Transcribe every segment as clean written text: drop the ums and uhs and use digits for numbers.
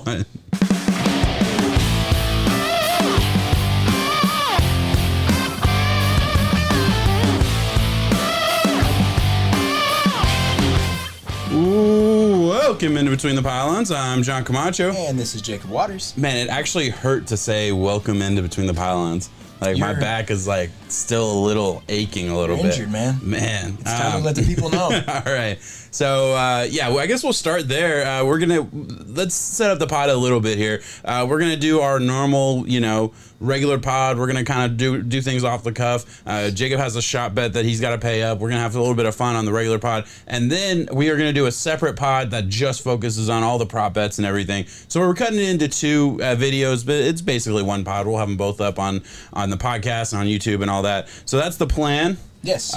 one. Ooh, welcome into Between the Pylons. I'm John Camacho. And this is Jacob Waters. Man, it actually hurt to say welcome into Between the Pylons. Like, my back is, like, still a little aching a little bit. Injured, man. Man. It's time to let the people know. All right. So, well, I guess we'll start there. Let's set up the pod a little bit here. We're going to do our normal, regular pod. We're going to kind of do things off the cuff. Jacob has a shot bet that he's got to pay up. We're going to have a little bit of fun on the regular pod. And then we are going to do a separate pod that just focuses on all the prop bets and everything. So we're cutting it into two videos, but it's basically one pod. We'll have them both up on the podcast and on YouTube and all that. So that's the plan. Yes.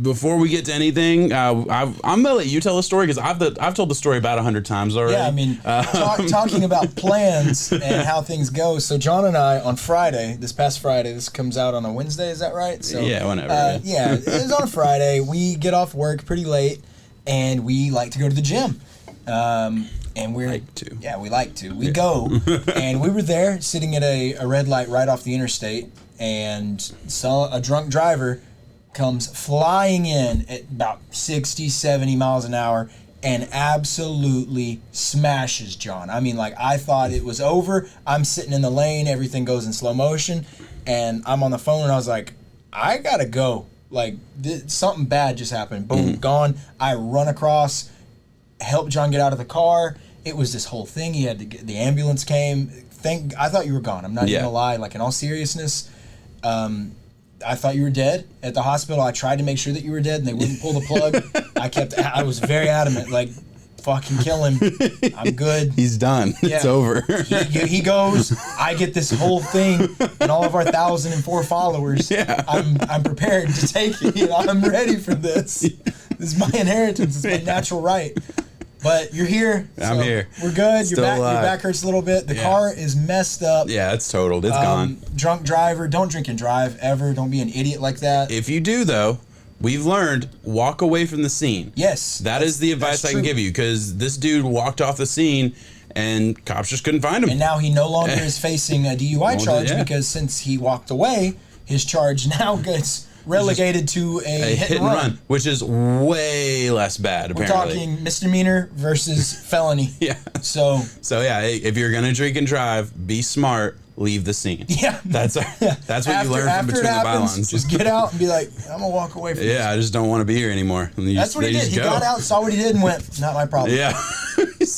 Before we get to anything, I'm gonna let you tell the story because I've told the story about 100 times already. Yeah, I mean, talking about plans and how things go. So John and I on Friday, this past Friday, this comes out on a Wednesday, is that right? So yeah, whenever. Yeah, it was on a Friday. We get off work pretty late, and we like to go to the gym. And we like to. We go, and we were there sitting at a red light right off the interstate, and saw a drunk driver comes flying in at about 60, 70 miles an hour and absolutely smashes John. I mean, like, I thought it was over. I'm sitting in the lane. Everything goes in slow motion. And I'm on the phone, and I was like, I got to go. Like, something bad just happened. Boom, gone. I run across, help John get out of the car. It was this whole thing. He had to get, the ambulance came. I thought you were gone. I'm not even going to lie. Like, in all seriousness, I thought you were dead at the hospital. I tried to make sure that you were dead, and they wouldn't pull the plug. I was very adamant, like, fucking kill him. I'm good. He's done. Yeah. It's over. He goes. I get this whole thing, and all of our 1,004 followers. Yeah. I'm prepared to take it. I'm ready for this. This is my inheritance. It's my natural right. But you're here. I'm here. We're good. Still your back hurts a little bit. The car is messed up. Yeah, it's totaled. It's gone. Drunk driver. Don't drink and drive ever. Don't be an idiot like that. If you do, though, we've learned, walk away from the scene. Yes. That is the advice I can give you, because this dude walked off the scene and cops just couldn't find him. And now he no longer is facing a DUI charge because since he walked away, his charge now gets relegated to a hit and run, which is way less bad. Apparently, we're talking misdemeanor versus felony. Yeah. So yeah, if you're gonna drink and drive, be smart. Leave the scene. Yeah. That's what you learn from Between the Pylons. Just get out and be like, I'm gonna walk away from this. I just don't want to be here anymore. That's what he did. He got out, saw what he did, and went, not my problem. Yeah.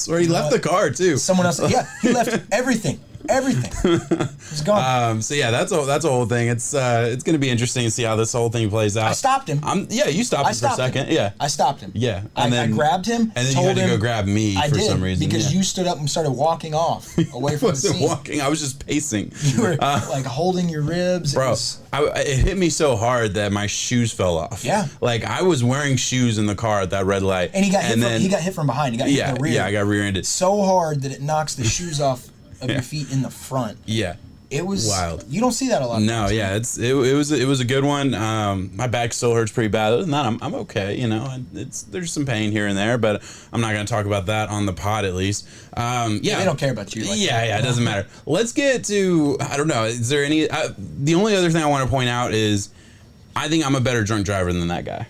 Or he left the car too. Someone else. Yeah. He left everything. He's gone. So yeah, that's a whole thing. It's gonna be interesting to see how this whole thing plays out. I stopped him. You stopped him for a second. Yeah, I stopped him. Yeah, and I grabbed him. And then you had to go grab me for some reason. Because you stood up and started walking off away from the scene. I wasn't walking. I was just pacing. You were like holding your ribs. Bro, it hit me so hard that my shoes fell off. Yeah. Like, I was wearing shoes in the car at that red light. And he got hit from behind. He got hit in the rear. Yeah, I got rear-ended. So hard that it knocks the shoes off of your feet in the front. Yeah. It was wild. You don't see that a lot. No, yeah, it was a good one. My back still hurts pretty bad. Other than that, I'm okay. There's some pain here and there, but I'm not going to talk about that on the pod at least. They don't care about you. It doesn't matter. Let's get to, I don't know. Is there any? The only other thing I want to point out is, I think I'm a better drunk driver than that guy.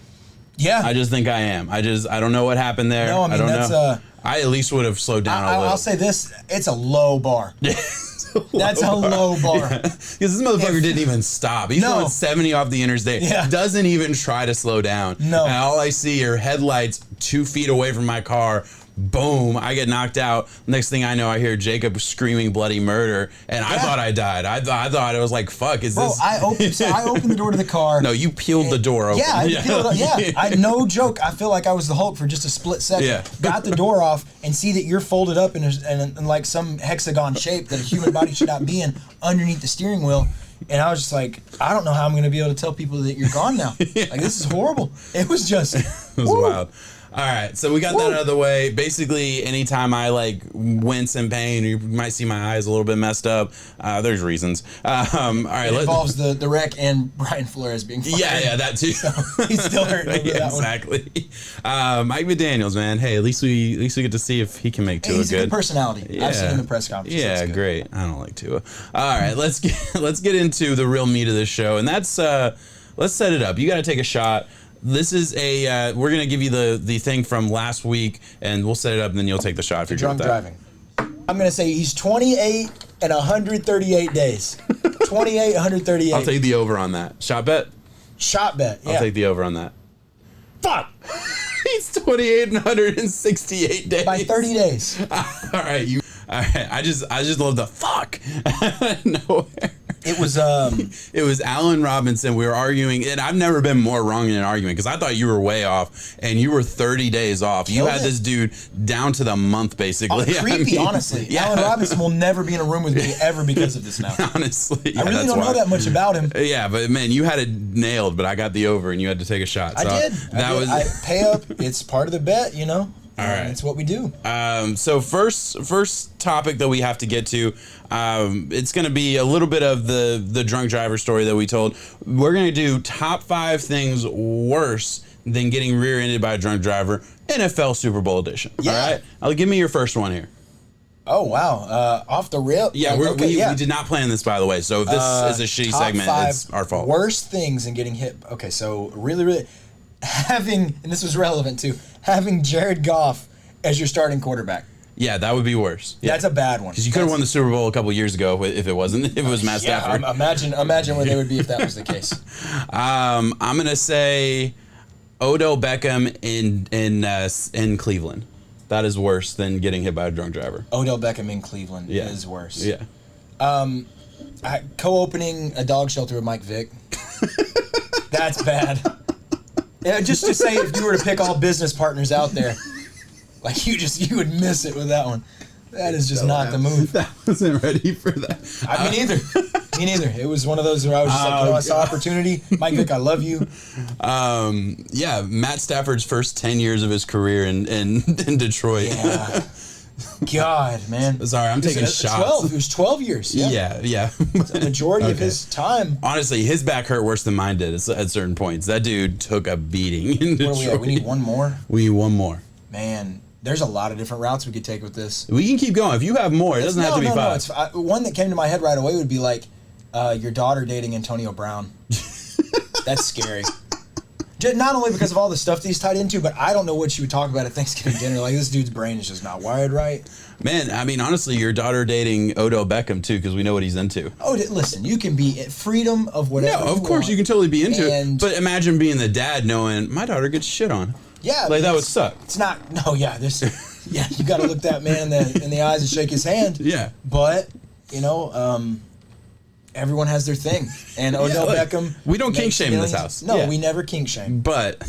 Yeah, I just think I am. I don't know what happened there. No, I don't know. I at least would have slowed down a little. I'll say this: it's a low bar. That's a low bar. Because this motherfucker didn't even stop. He's going 70 off the interstate. Yeah. Doesn't even try to slow down. No. And all I see are headlights 2 feet away from my car. Boom, I get knocked out. Next thing I know, I hear Jacob screaming bloody murder, and I thought I died. I thought it was like, fuck, is this... I opened the door to the car. No, you peeled the door open. No joke. I feel like I was the Hulk for just a split second. Yeah. Got the door off and see that you're folded up in like some hexagon shape that a human body should not be in underneath the steering wheel. And I was just like, I don't know how I'm going to be able to tell people that you're gone now. Like, this is horrible. It was just... It was wild. All right, so we got that out of the way. Basically, anytime I like wince in pain, you might see my eyes a little bit messed up. There's reasons. All right, it involves the wreck and Brian Flores being fired. Yeah, that too. So he's still hurting over that exactly. Mike McDaniels, man. Hey, at least we get to see if he can make Tua he's good. a good personality. Yeah. I've seen him in the press conference. Yeah, great. I don't like Tua. All right, let's get into the real meat of this show, and that's let's set it up. You got to take a shot. This is we're going to give you the thing from last week, and we'll set it up, and then you'll take the shot if you're drunk driving. I'm going to say he's 28 and 138 days. 28, 138. I'll take the over on that. Shot bet? Shot bet, yeah. I'll take the over on that. Fuck! He's 28 and 168 days. By 30 days. All right, I just love the fuck. Nowhere. It was It was Allen Robinson. We were arguing, and I've never been more wrong in an argument because I thought you were way off, and you were 30 days off. You had this dude down to the month, basically. Creepy, honestly. Yeah. Allen Robinson will never be in a room with me ever because of this now. Honestly, I really don't know that much about him. Yeah, but man, you had it nailed, but I got the over, and you had to take a shot. So I did. I pay up. It's part of the bet, you know. All right, it's what we do. So first topic that we have to get to, it's going to be a little bit of the drunk driver story that we told. We're going to do top 5 things worse than getting rear-ended by a drunk driver, NFL Super Bowl edition. Yeah. All right, give me your first one here. Oh wow, off the rip. Yeah, we did not plan this, by the way. So if this is a shitty segment, it's our fault. Worst things in getting hit. Okay, so really. Having, and this was relevant too, having Jared Goff as your starting quarterback. Yeah, that would be worse. Yeah. That's a bad one. Because you could have won the Super Bowl a couple years ago if it wasn't. If it was Matt Stafford. Imagine where they would be if that was the case. I'm gonna say Odell Beckham in Cleveland. That is worse than getting hit by a drunk driver. Odell Beckham in Cleveland is worse. Yeah. Co-opening a dog shelter with Mike Vick. That's bad. Yeah, just to say, if you were to pick all business partners out there, like you would miss it with that one. That is just not the move. I wasn't ready for that. Me neither. It was one of those where I was just like, I saw opportunity. Mike Vick, I love you. Yeah, Matt Stafford's first 10 years of his career in Detroit. Yeah. God, man. Sorry, I'm taking shots. It was 12 years. Yeah. The majority of his time. Honestly, his back hurt worse than mine did at certain points. That dude took a beating in Detroit. What are we at? We need one more? We need one more. Man, there's a lot of different routes we could take with this. We can keep going. If you have more, it doesn't have to be 5. One that came to my head right away would be like your daughter dating Antonio Brown. That's scary. Not only because of all the stuff that he's tied into, but I don't know what she would talk about at Thanksgiving dinner. Like, this dude's brain is just not wired right. Man, I mean, honestly, your daughter dating Odell Beckham, too, because we know what he's into. Oh, listen, you can be at freedom of whatever No, of course, you can totally be into it. But imagine being the dad knowing, my daughter gets shit on. Yeah. Like, that would suck. It's not, yeah, you got to look that man in the eyes and shake his hand. Yeah. But, everyone has their thing. And Odell Beckham. We don't kink shame in this house. No, we never kink shame. But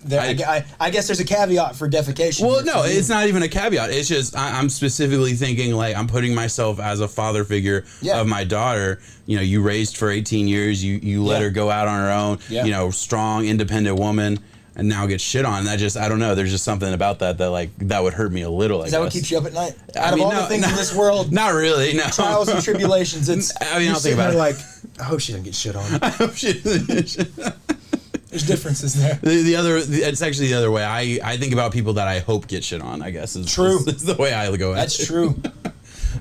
I guess there's a caveat for defecation. Well, no, it's not even a caveat. It's just I'm specifically thinking, like, I'm putting myself as a father figure of my daughter. You raised for 18 years. You let her go out on her own. Yeah. Strong, independent woman. And now get shit on. I don't know. There's just something about that would hurt me a little. Is that what keeps you up at night? Out of all the things in this world, not really. No trials and tribulations. I don't think about it. Like, I hope she doesn't get shit on. I hope she doesn't get shit on. There's differences there. It's actually the other way. I think about people that I hope get shit on. I guess is true. Is the way I go. That's true.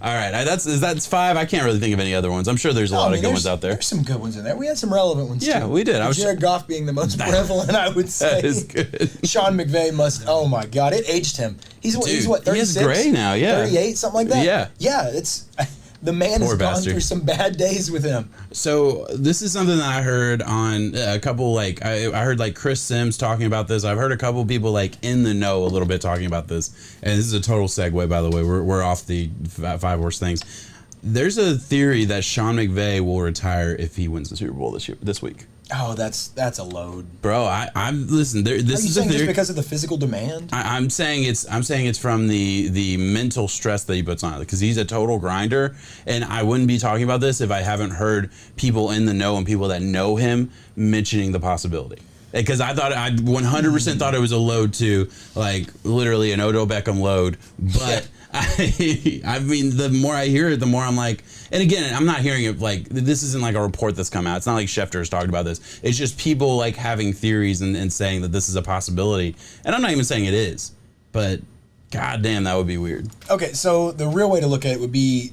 All right, that's 5. I can't really think of any other ones. I'm sure there's a lot of good ones out there. There's some good ones in there. We had some relevant ones too. Yeah, we did. Jared Goff being the most prevalent, I would say. That is good. Sean McVay must. Oh my God, it aged him. He's what? 36. He is gray now. Yeah. 38, something like that. Yeah. Yeah. It's. The man has gone through some bad days with him. So this is something that I heard on a couple, I heard like Chris Sims talking about this. I've heard a couple people like in the know a little bit talking about this. And this is a total segue, by the way. We're off the 5 worst things. There's a theory that Sean McVay will retire if he wins the Super Bowl this week. Oh, that's a load, bro. I'm listen. This is a theory just because of the physical demand. I'm saying it's from the mental stress that he puts on it because he's a total grinder. And I wouldn't be talking about this if I haven't heard people in the know and people that know him mentioning the possibility. because I 100% thought it was a load too, like literally an Odell Beckham load. But I mean, the more I hear it, the more I'm like, and again, I'm not hearing it like this isn't like a report that's come out. It's not like Schefter's talked about this. It's just people like having theories and saying that this is a possibility. And I'm not even saying it is, but God damn, that would be weird. Okay, so the real way to look at it would be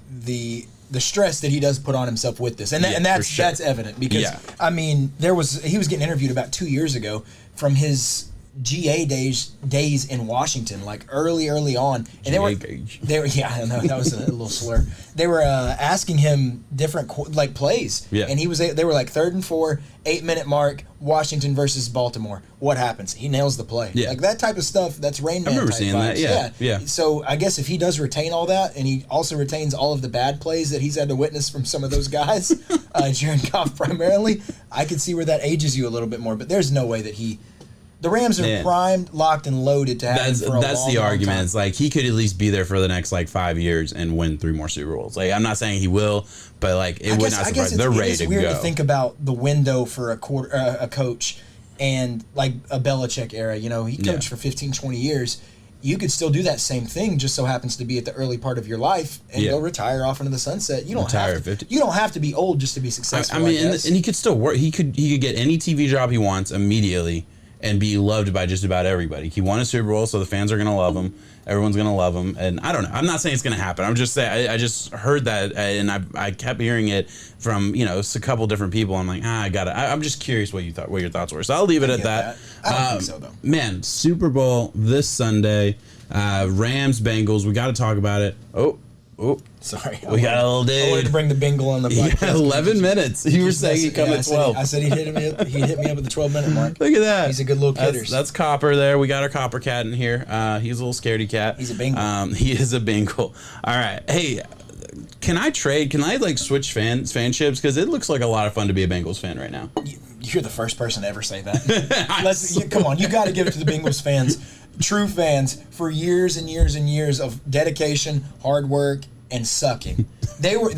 the stress that he does put on himself with this, and that's evident because I mean he was getting interviewed about 2 years ago from his GA days in Washington, like early on, and they were I don't know, that was a little slur. They were asking him different plays, and they were like 3rd and 4, 8-minute mark, Washington versus Baltimore. What happens? He nails the play. Like that type of stuff. That's Rain Man. I remember type seeing vibes. that. Yeah. So I guess if he does retain all that, and he also retains all of the bad plays that he's had to witness from some of those guys, Jared Goff primarily, I could see where that ages you a little bit more. But there's no way that the Rams are primed, locked, and loaded to have him for a That's long, the long argument. time. It's like he could at least be there for the next like 5 years and win 3 more Super Bowls. Like I'm not saying he will, but like it would not surprise me. They're ready to go. It's weird to think about the window for a coach and like a Belichick era. You know, he coached for 15, 20 years. You could still do that same thing, just so happens to be at the early part of your life, and go retire off into the sunset. You don't have to be old just to be successful. I mean, and he could still work. He could get any TV job he wants immediately and be loved by just about everybody. He won a Super Bowl, so the fans are going to love him. Everyone's going to love him. And I don't know. I'm not saying it's going to happen. I'm just saying I just heard that, and I kept hearing it from, a couple different people. I'm like, I'm just curious what your thoughts were. So I'll leave it at that. I don't think so, though. Man, Super Bowl this Sunday. Rams, Bengals. We got to talk about it. Oh, sorry. We got a little dude. I wanted to bring the bingle on the podcast. Yeah, 11 minutes. You were saying he'd come at 12. I said he'd hit me up at the 12-minute mark. Look at that. He's a good little kidder. That's Copper there. We got our Copper cat in here. He's a little scaredy cat. He's a bingle. He is a bingle. All right. Hey, can I switch fanships? Because it looks like a lot of fun to be a Bengals fan right now. You're the first person to ever say that. Come on. You got to give it to the Bengals fans. True fans for years and years and years of dedication, hard work, and sucking. They were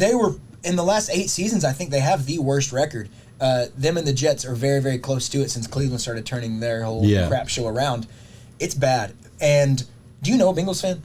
in the last 8 seasons. I think they have the worst record. Them and the Jets are very, very close to it since Cleveland started turning their whole crap show around. It's bad. And do you know a Bengals fan?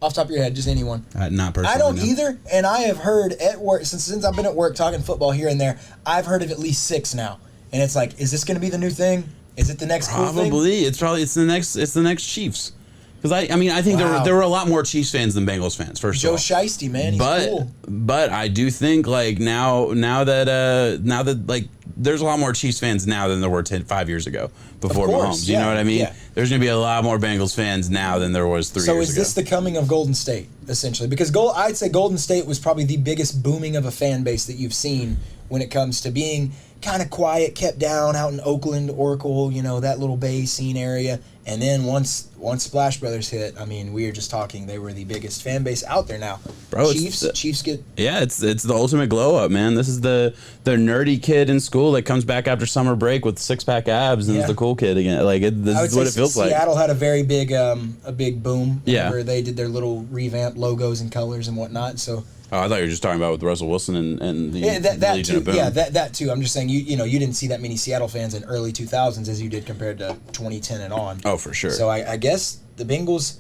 Off the top of your head, just anyone? Not personally. I don't either. And I have heard at work since I've been at work talking football here and there. I've heard of at least 6 now. And it's like, is this going to be the new thing? Is it the next cool thing? Probably. It's the next Chiefs. Because I think there were a lot more Chiefs fans than Bengals fans. First of all, Joe Shiesty, man, he's cool. But I do think like now that like there's a lot more Chiefs fans now than there were 5 years ago before Mahomes. You know what I mean? Yeah. There's gonna be a lot more Bengals fans now than there was 3 years ago. So is this the coming of Golden State essentially? Because I'd say Golden State was probably the biggest booming of a fan base that you've seen when it comes to being kind of quiet, kept down out in Oakland, Oracle, that little Bay scene area. And then once Splash Brothers hit, I mean, we were just talking, they were the biggest fan base out there now. Bro, Chiefs get... Yeah, it's the ultimate glow up, man. This is the nerdy kid in school that comes back after summer break with 6-pack abs and is the cool kid again. Like, this is what it feels like. Seattle had a very big boom whenever they did their little revamp logos and colors and whatnot, so... Oh, I thought you were just talking about with Russell Wilson and the that Legion too. of Boom. Yeah, that too. I'm just saying you didn't see that many Seattle fans in early 2000s as you did compared to 2010 and on. Oh, for sure. So I guess the Bengals.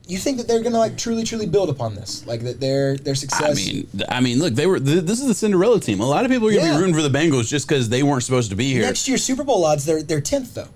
You think that they're gonna like truly build upon this, like that their success? I mean, look, this is the Cinderella team. A lot of people are gonna be rooting for the Bengals just because they weren't supposed to be here. Next year's Super Bowl odds, they're 10th though.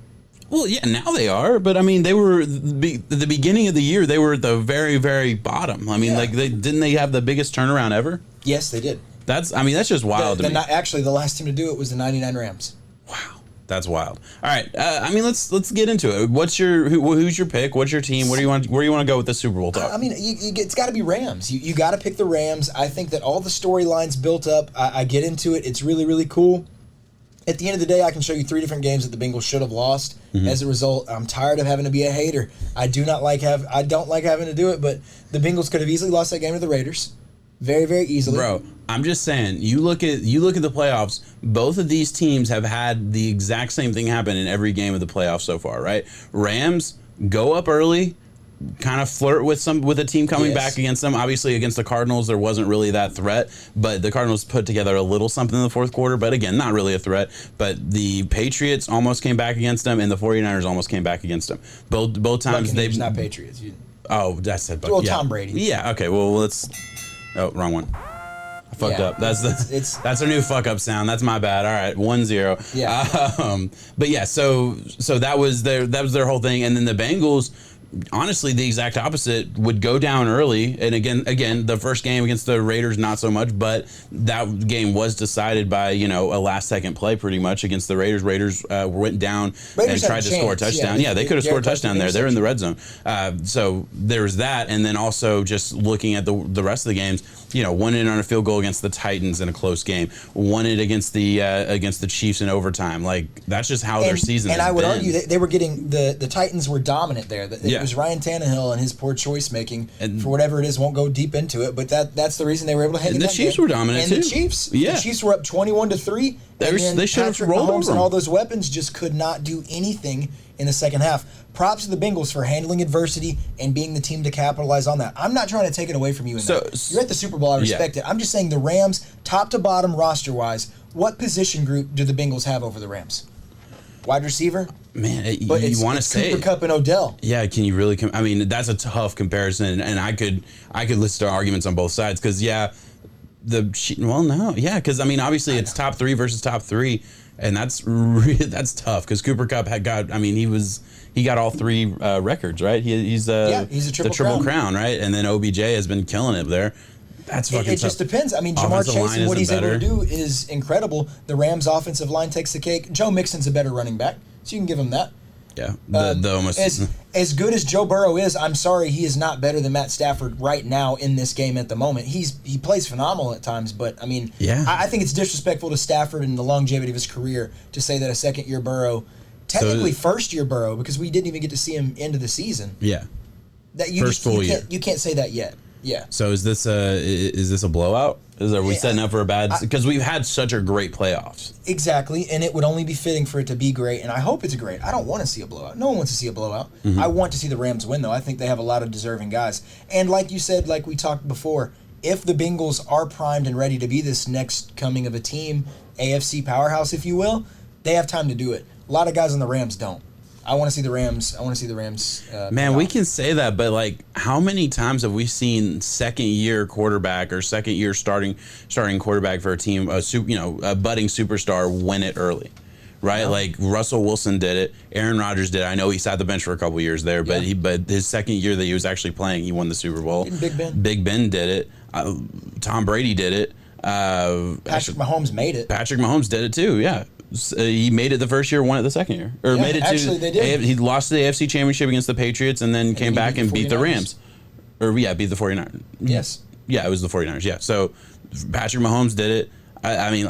Well, yeah, now they are, but I mean, they were the beginning of the year. They were at the very, very bottom. I mean, like didn't they have the biggest turnaround ever? Yes, they did. That's just wild to me. Actually, the last team to do it was the '99 Rams. Wow, that's wild. All right, I mean, let's get into it. Who's your pick? What's your team? Where do you want to go with the Super Bowl talk? I mean, it's got to be Rams. You got to pick the Rams. I think that all the storylines built up. I get into it. It's really, really cool. At the end of the day, I can show you 3 different games that the Bengals should have lost. Mm-hmm. As a result, I'm tired of having to be a hater. I don't like having to do it, but the Bengals could have easily lost that game to the Raiders. Very, very easily. Bro, I'm just saying, you look at the playoffs, both of these teams have had the exact same thing happen in every game of the playoffs so far, right? Rams go up early, kind of flirt with a team coming back against them. Obviously, against the Cardinals, there wasn't really that threat, but the Cardinals put together a little something in the fourth quarter. But again, not really a threat. But the Patriots almost came back against them, and the 49ers almost came back against them. Both times they've not Patriots. Oh, I said Tom Brady. Yeah. Okay. Well, let's. Oh, wrong one. I fucked up. That's our new fuck up sound. That's my bad. All right, 1-0. Yeah. But yeah, so that was their whole thing, and then the Bengals. Honestly, the exact opposite, would go down early. And again, the first game against the Raiders, not so much, but that game was decided by, a last-second play pretty much against the Raiders. Raiders went down and tried to score a touchdown. Yeah, they could have scored a touchdown there. They're in the red zone. So there was that. And then also just looking at the rest of the games, won it on a field goal against the Titans in a close game, won it against the Chiefs in overtime. Like, that's just how their season has been. And I would argue that they were getting, the Titans were dominant there. It was Ryan Tannehill and his poor choice making, for whatever it is, won't go deep into it, but that's the reason they were able to hang in that game. And the Chiefs were dominant, too. And the Chiefs were up 21-3. They should have rolled over them. And all those weapons just could not do anything in the second half. Props to the Bengals for handling adversity and being the team to capitalize on that. I'm not trying to take it away from you. You're at the Super Bowl. I respect it. I'm just saying the Rams, top to bottom roster-wise, what position group do the Bengals have over the Rams? Wide receiver? Man, you want to say Cooper Kupp and Odell. Yeah, can you really? I mean, that's a tough comparison, and I could list arguments on both sides because because I mean, obviously it's top three versus top three, and that's tough because Cooper Kupp he got all three records, right? He's a triple crown, right? And then OBJ has been killing it there. That's fucking tough. It just depends. I mean, Jamar Chase and what he's able to do is incredible. The Rams' offensive line takes the cake. Joe Mixon's a better running back, so you can give him that. Yeah. As good as Joe Burrow is, I'm sorry he is not better than Matt Stafford right now in this game at the moment. He plays phenomenal at times, but I mean, I think it's disrespectful to Stafford and the longevity of his career to say that a second-year Burrow, technically first-year Burrow, because we didn't even get to see him into the season. Yeah. That you can't say that yet. Yeah. So is this a blowout? Are we setting up for a bad? Because we've had such a great playoffs. Exactly, and it would only be fitting for it to be great, and I hope it's great. I don't want to see a blowout. No one wants to see a blowout. Mm-hmm. I want to see the Rams win, though. I think they have a lot of deserving guys. And like you said, like we talked before, if the Bengals are primed and ready to be this next coming of a team, AFC powerhouse, if you will, they have time to do it. A lot of guys on the Rams don't. I want to see the Rams. Man, we can say that, but like, how many times have we seen second-year quarterback or second-year starting quarterback for a team, a budding superstar, win it early, right? No. Like Russell Wilson did it, Aaron Rodgers did it. I know he sat the bench for a couple years there, but his second year that he was actually playing, he won the Super Bowl. Big Ben did it. Tom Brady did it. Patrick Mahomes made it. Patrick Mahomes did it too. Yeah. He made it the first year, won it the second year. They did. He lost the AFC Championship against the Patriots and then came back and beat the Rams. Beat the 49ers. Yes. Yeah, it was the 49ers, yeah. So Patrick Mahomes did it. I mean,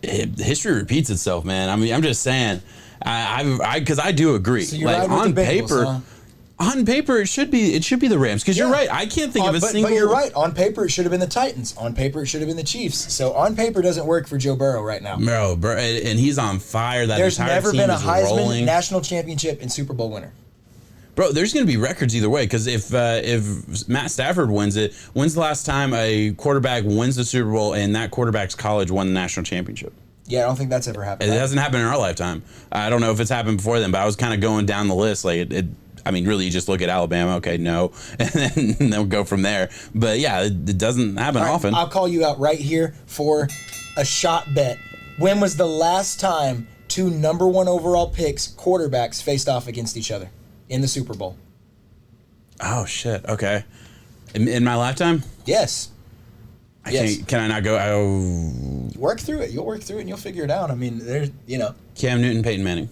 history repeats itself, man. I mean, I'm just saying, because I do agree. So you're like, on paper... Bengals, On paper, it should be the Rams because you're right. I can't think of a single. But you're right. On paper, it should have been the Titans. On paper, it should have been the Chiefs. So on paper doesn't work for Joe Burrow right now. No, bro, and he's on fire. There's never been a Heisman, rolling. National Championship, and Super Bowl winner. Bro, there's going to be records either way because if Matt Stafford wins it, when's the last time a quarterback wins the Super Bowl and that quarterback's college won the national championship? Yeah, I don't think that's ever happened. It hasn't happened in our lifetime. I don't know if it's happened before then, but I was kind of going down the list. Like I mean, really, you just look at Alabama. Okay, no, and then they'll go from there. But yeah, it doesn't happen often. I'll call you out right here for a shot bet. When was the last time two number one overall picks, quarterbacks, faced off against each other in the Super Bowl? Oh shit. Okay, in my lifetime? Yes. Can I not go? Work through it. You'll work through it and you'll figure it out. I mean, there's Cam Newton, Peyton Manning.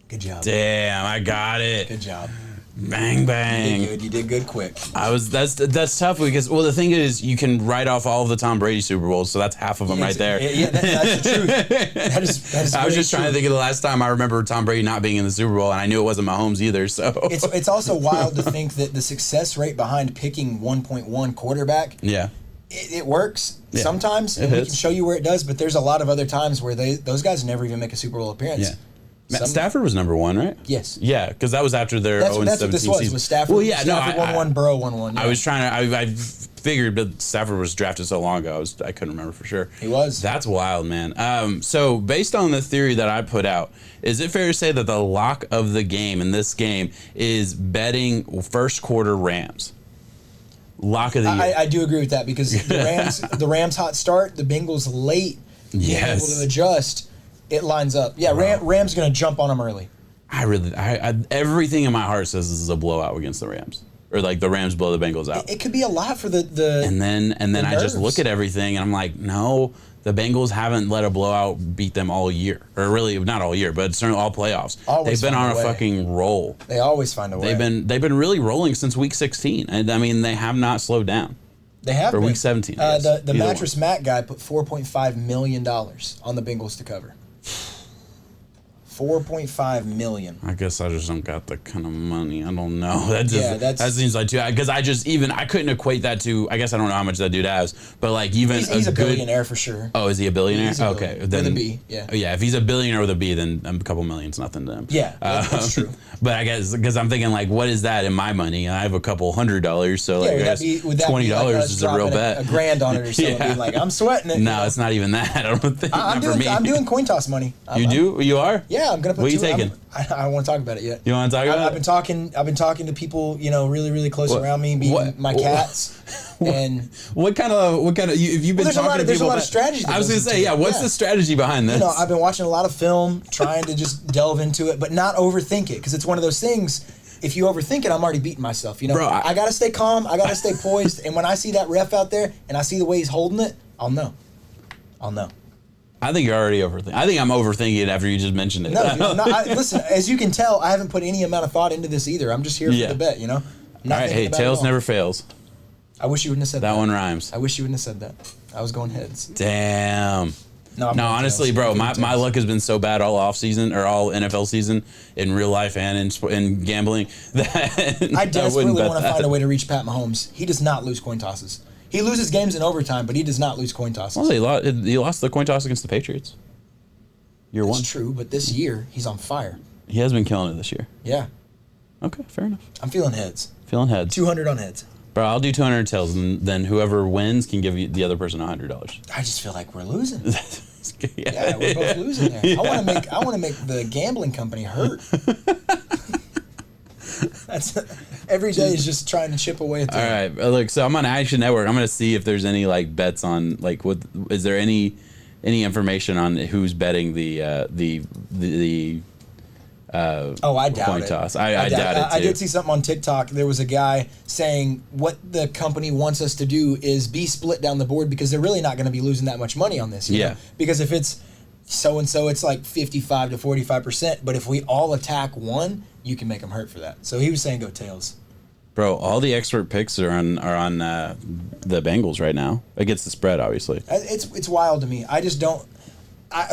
Good job. Damn, I got it. Good job. Bang bang. You did good quick. That's tough because the thing is you can write off all of the Tom Brady Super Bowls, so that's half of them right there. Yeah, that's the truth. That is I was just trying to think of the last time I remember Tom Brady not being in the Super Bowl, and I knew it wasn't Mahomes either. So it's also wild to think that the success rate behind picking 1.1 quarterback. Yeah. It works sometimes, and we can show you where it does. But there's a lot of other times where those guys never even make a Super Bowl appearance. Yeah. Matt Stafford was number 1, right? Yes. Yeah, because that was after their 0-17 that's what this was. season. Was Stafford? Well, yeah, Stafford won 1, Burrow won 1. Yeah. I was trying to. I figured, but Stafford was drafted so long ago. I couldn't remember for sure. He was. That's wild, man. So based on the theory that I put out, is it fair to say that the lock of the game in this game is betting first quarter Rams? Lock of the year. I do agree with that because the Rams hot start, the Bengals late, being able to adjust, it lines up. Yeah, Rams going to jump on them early. Everything in my heart says this is a blowout against the Rams, or like the Rams blow the Bengals out. It could be a lot for the and then I just look at everything and I'm like, no, the Bengals haven't let a blowout beat them all year, or really not all year, but certainly all playoffs. They've been on a fucking roll. They always find a way. They've been really rolling since week 16, and I mean they have not slowed down. They have. For week 17. The Mattress Matt guy put $4.5 million on the Bengals to cover. $4.5 million. I guess I just don't got the kind of money. I don't know. That seems like too. Because I couldn't equate that to. I guess I don't know how much that dude has, but like even he's a billionaire for sure. Oh, is he a billionaire? He's a billionaire. Then with a B. Yeah. Oh, yeah. If he's a billionaire with a B, then a couple million's nothing to him. Yeah, that's true. But I guess because I'm thinking like, what is that in my money? I have a couple $100, so like I guess $20 is a real bet. A grand on it or something. Being like, I'm sweating it. No, it's not even that. I don't think. I'm doing coin toss money. You are? Yeah, I'm gonna put. What are you taking? I don't want to talk about it yet. You want to talk about it? I've been talking to people, really, really close around me, being my cats. And what kind of if you've been talking to people, there's a lot of strategy. I was going to say, what's the strategy behind this? I've been watching a lot of film, trying to just delve into it, but not overthink it, because it's one of those things. If you overthink it, I'm already beating myself. Bro, I got to stay calm. I got to stay poised. And when I see that ref out there and I see the way he's holding it, I'll know. I think you're already overthinking. I think I'm overthinking it after you just mentioned it. No, listen, as you can tell, I haven't put any amount of thought into this either. I'm just here for the bet, All right, hey, tails never fails. I wish you wouldn't have said that. That one rhymes. I wish you wouldn't have said that. I was going heads. Damn. No, honestly, bro, my luck has been so bad all off season or all NFL season in real life and in gambling that I desperately want to find a way to reach Pat Mahomes. He does not lose coin tosses. He loses games in overtime, but he does not lose coin tosses. Well, he lost the coin toss against the Patriots. Year 1. That's true, but this year he's on fire. He has been killing it this year. Yeah. Okay, fair enough. I'm feeling heads. 200 on heads. Bro, I'll do 200 tails, and then whoever wins can give the other person $100. I just feel like we're losing. Yeah, we're both losing there. Yeah. I want to make the gambling company hurt. That's every day is just trying to chip away at that. All right, look. So I'm on Action Network. I'm gonna see if there's any like bets on like what is there any information on who's betting the I doubt coin it. Toss. I doubt it too. I did see something on TikTok. There was a guy saying what the company wants us to do is be split down the board because they're really not going to be losing that much money on this. You know? Because if it's so and so, it's like 55 to 45%. But if we all attack one, you can make them hurt for that. So he was saying go tails. Bro, all the expert picks are on the Bengals right now against the spread. Obviously, it's wild to me. I just don't.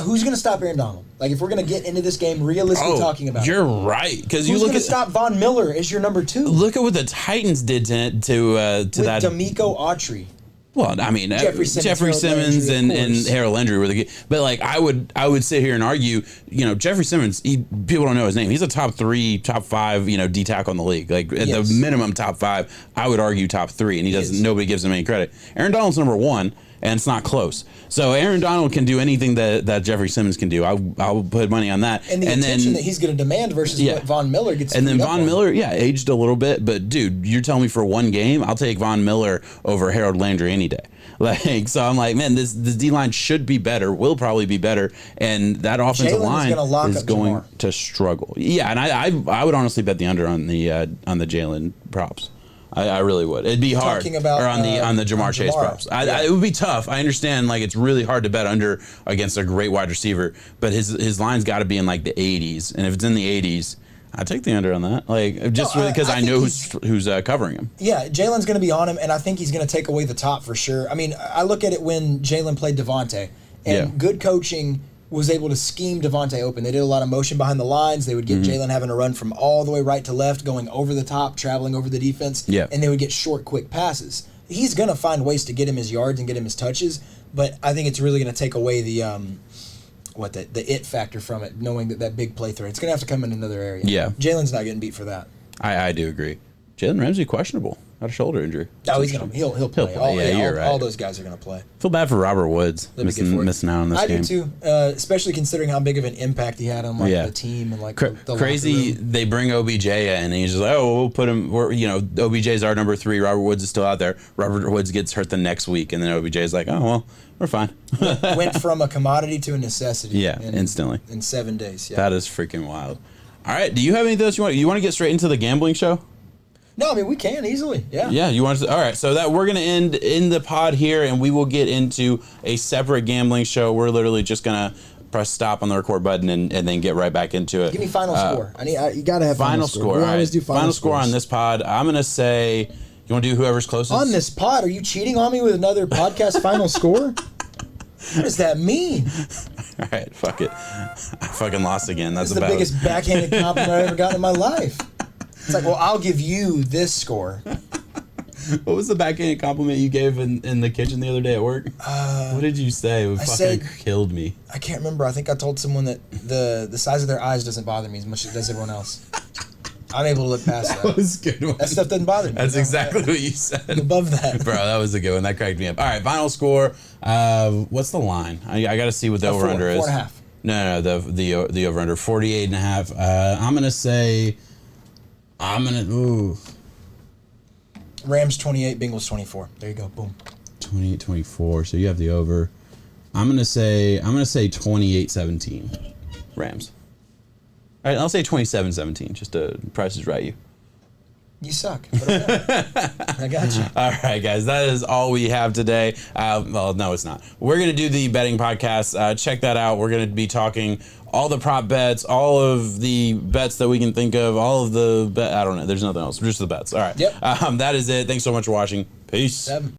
Who's going to stop Aaron Donald? Like, if we're going to get into this game realistically talking about you're right. Because you look look at stop Von Miller as your number 2. Look at what the Titans did to that. D'Amico Autry. Well, I mean, Jeffrey Simmons and Harold Landry were the good. But like, I would sit here and argue, Jeffrey Simmons. People don't know his name. He's a top 3, top 5, D tackle in the league. Like at the minimum top 5. I would argue top 3, and he doesn't. Nobody gives him any credit. Aaron Donald's number 1. And it's not close. So Aaron Donald can do anything that Jeffrey Simmons can do. I'll put money on that. And the attention that he's going to demand versus what Von Miller gets. And then Von Miller, aged a little bit. But, dude, you're telling me for one game, I'll take Von Miller over Harold Landry any day. So I'm like, man, this D-line should be better, will probably be better. And that offensive line is going to struggle. Yeah, and I would honestly bet the under on the Jalen props. I really would. It'd be hard. Talking about, or on the Jamar Chase props. It would be tough. I understand. Like it's really hard to bet under against a great wide receiver, but his line's got to be in like the 80s, and if it's in the 80s, I take the under on that. Like just because I know who's covering him. Yeah, Jalen's going to be on him, and I think he's going to take away the top for sure. I mean, I look at it when Jalen played Devontae, and good coaching was able to scheme Devontae open. They did a lot of motion behind the lines. They would get Jalen having to run from all the way right to left, going over the top, traveling over the defense, and they would get short, quick passes. He's going to find ways to get him his yards and get him his touches, but I think it's really going to take away the the it factor from it, knowing that big playthrough. It's gonna have to come in another area. Yeah. Jalen's not getting beat for that. I do agree. Jalen Ramsey questionable. Got a shoulder injury. Oh, he'll play. All those guys are gonna play. Feel bad for Robert Woods missing out on this game. I do too, especially considering how big of an impact he had on the team and the crazy. They bring OBJ in and he's just like, oh, we'll put him. OBJ's our number 3. Robert Woods is still out there. Robert Woods gets hurt the next week, and then OBJ's like, oh well, we're fine. Went from a commodity to a necessity. Yeah, instantly in 7 days. Yeah. That is freaking wild. All right, do you have anything else you want to get straight into the gambling show? No, I mean we can easily. Yeah. Yeah, you want to? All right, so that we're gonna end in the pod here, and we will get into a separate gambling show. We're literally just gonna press stop on the record button and then get right back into it. Give me final score. You gotta have final score. We always do final score on this pod. I'm gonna say, you want to do whoever's closest on this pod? Are you cheating on me with another podcast final score? What does that mean? All right, fuck it. I fucking lost again. That's the biggest backhanded compliment I've ever gotten in my life. It's like, well, I'll give you this score. What was the backhanded compliment you gave in the kitchen the other day at work? What did you say? It fucking killed me. I can't remember. I think I told someone that the size of their eyes doesn't bother me as much as it does everyone else. I'm able to look past that. That was a good one. That stuff doesn't bother me. That's exactly what you said. I'm above that. Bro, that was a good one. That cracked me up. All right, final score. What's the line? I got to see what the over-under is. 4.5. No, the over-under. 48.5. I'm going to say... Rams 28, Bengals 24. There you go. Boom. 28-24. So you have the over. I'm gonna say 28-17. Rams. All right, I'll say 27-17. Just to Price is Right you. You suck. I got you. All right, guys. That is all we have today. Well, no, it's not. We're going to do the betting podcast. Check that out. We're going to be talking all the prop bets, all of the bets that we can think of, all of the I don't know. There's nothing else. Just the bets. All right. Yep. That is it. Thanks so much for watching. Peace. 7.